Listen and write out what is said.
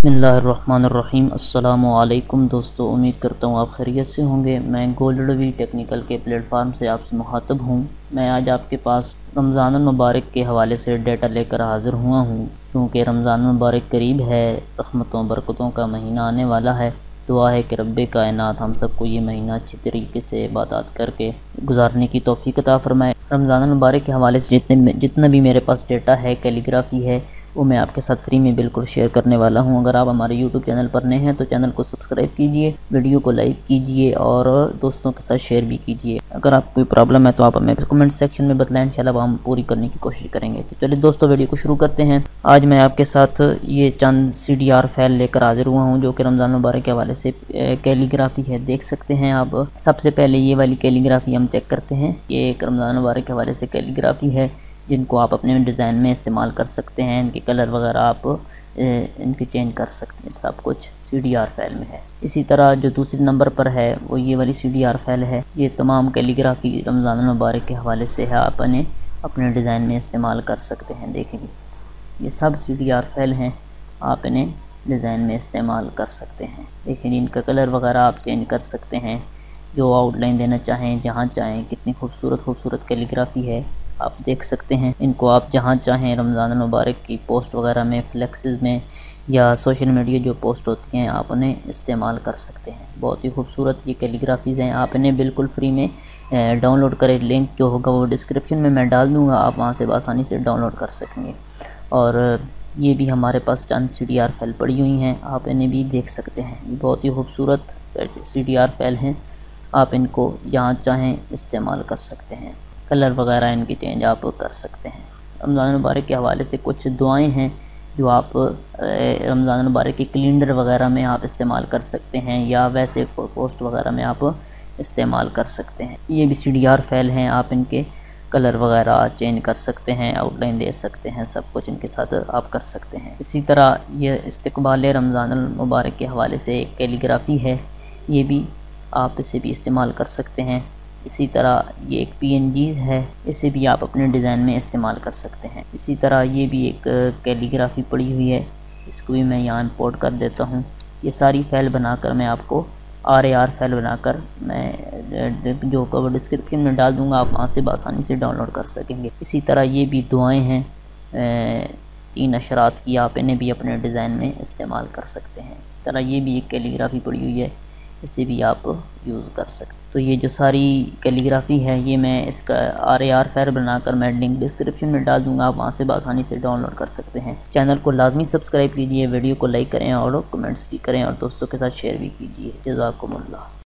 बिस्मिल्लाहिर्रहमानिर्रहीम। अस्सलामु अलैकुम दोस्तों, उम्मीद करता हूँ आप खैरियत से होंगे। मैं गोल्डवी टेक्निकल के प्लेटफार्म से आपसे मुखातब हूँ। मैं आज आपके पास रमज़ान मुबारक के हवाले से डेटा लेकर हाज़िर हुआ हूँ, क्योंकि रमज़ान मुबारक करीब है, रहमतों बरकतों का महीना आने वाला है। दुआ है कि रब्बे कायनात हम सबको ये महीना अच्छी तरीके से इबादत करके गुजारने की तौफ़ीक अता फ़रमाए। रमज़ान मुबारक के हवाले से जितना भी मेरे पास डेटा है, कैलीग्राफ़ी है, वो मैं आपके साथ फ्री में बिल्कुल शेयर करने वाला हूं। अगर आप हमारे YouTube चैनल पर नए हैं तो चैनल को सब्सक्राइब कीजिए, वीडियो को लाइक कीजिए और दोस्तों के साथ शेयर भी कीजिए। अगर आपको कोई प्रॉब्लम है तो आप हमें कमेंट सेक्शन में बताएं, इंशाल्लाह हम पूरी करने की कोशिश करेंगे। तो चलिए दोस्तों, वीडियो को शुरू करते हैं। आज मैं आपके साथ ये चंद CDR फाइल लेकर हाजिर हुआ हूँ, जो कि रमज़ान मुबारक के हवाले से कैलीग्राफी है। देख सकते हैं आप। सबसे पहले ये वाली कैलीग्राफी हम चेक करते हैं। ये एक रमज़ान मुबारक के हवाले से कैलीग्राफी है, जिनको आप अपने डिज़ाइन में इस्तेमाल कर सकते हैं। इनके कलर वगैरह आप इनके चेंज कर सकते हैं। सब कुछ CDR फाइल में है। इसी तरह जो दूसरे नंबर पर है वो ये वाली CDR फाइल है। ये तमाम कैलीग्राफी रमज़ान मुबारक के हवाले से है, आप इन्हें अपने डिज़ाइन में इस्तेमाल कर सकते हैं। देखेंगे ये सब CDR फाइल हैं, आप इन्हें डिज़ाइन में इस्तेमाल कर सकते हैं। देखें इनका कलर वगैरह आप चेंज कर सकते हैं, जो आउटलाइन देना चाहें, जहाँ चाहें। कितनी खूबसूरत कैलीग्राफी है, आप देख सकते हैं। इनको आप जहाँ चाहें रमज़ान मुबारक की पोस्ट वगैरह में, फ्लेक्सेस में या सोशल मीडिया जो पोस्ट होती हैं, आप उन्हें इस्तेमाल कर सकते हैं। बहुत ही खूबसूरत ये कैलीग्राफीज़ हैं। आप इन्हें बिल्कुल फ्री में डाउनलोड करें। लिंक जो होगा वो डिस्क्रिप्शन में मैं डाल दूँगा, आप वहाँ से आसानी से डाउनलोड कर सकेंगे। और ये भी हमारे पास चंद CDR फाइल पड़ी हुई हैं, आप इन्हें भी देख सकते हैं। बहुत ही खूबसूरत CDR फाइल हैं, आप इनको जहाँ चाहें इस्तेमाल कर सकते हैं। कलर वगैरह इनकी चेंज आप कर सकते हैं। रमज़ान मुबारक के हवाले से कुछ दुआएं हैं जो आप रमज़ान मुबारक के कैलेंडर वगैरह में आप इस्तेमाल कर सकते हैं, या वैसे पोस्ट वगैरह में आप इस्तेमाल कर सकते हैं। ये भी CDR फाइल हैं, आप इनके कलर वगैरह चेंज कर सकते हैं, आउटलाइन दे सकते हैं, सब कुछ इनके साथ आप कर सकते हैं। इसी तरह ये इस्तकबाल रमज़ान मुबारक के हवाले से एक कैलीग्राफी है, ये भी आप इसे भी इस्तेमाल कर सकते हैं। इसी तरह ये एक PNGs है, इसे भी आप अपने डिज़ाइन में इस्तेमाल कर सकते हैं। इसी तरह ये भी एक कैलीग्राफी पड़ी हुई है, इसको भी मैं यहाँ इंपोर्ट कर देता हूँ। ये सारी फाइल बनाकर मैं आपको RAR फाइल बनाकर मैं जो कवर डिस्क्रिप्शन में डाल दूँगा, आप वहाँ से आसानी से डाउनलोड कर सकेंगे। इसी तरह ये भी दुआएँ हैं 3 अशरात की, आप इन्हें भी अपने डिज़ाइन में इस्तेमाल कर सकते हैं। इस तरह ये भी एक कैलीग्राफी पड़ी हुई है, इसे भी आप यूज़ कर सकते हैं। तो ये जो सारी कैलीग्राफी है, ये मैं इसका RAR फाइल बनाकर मैं लिंक डिस्क्रिप्शन में डाल दूंगा, आप वहाँ से आसानी से डाउनलोड कर सकते हैं। चैनल को लाजमी सब्सक्राइब कीजिए, वीडियो को लाइक करें और कमेंट्स भी करें और दोस्तों के साथ शेयर भी कीजिए। जज़ाकुमुल्लाह।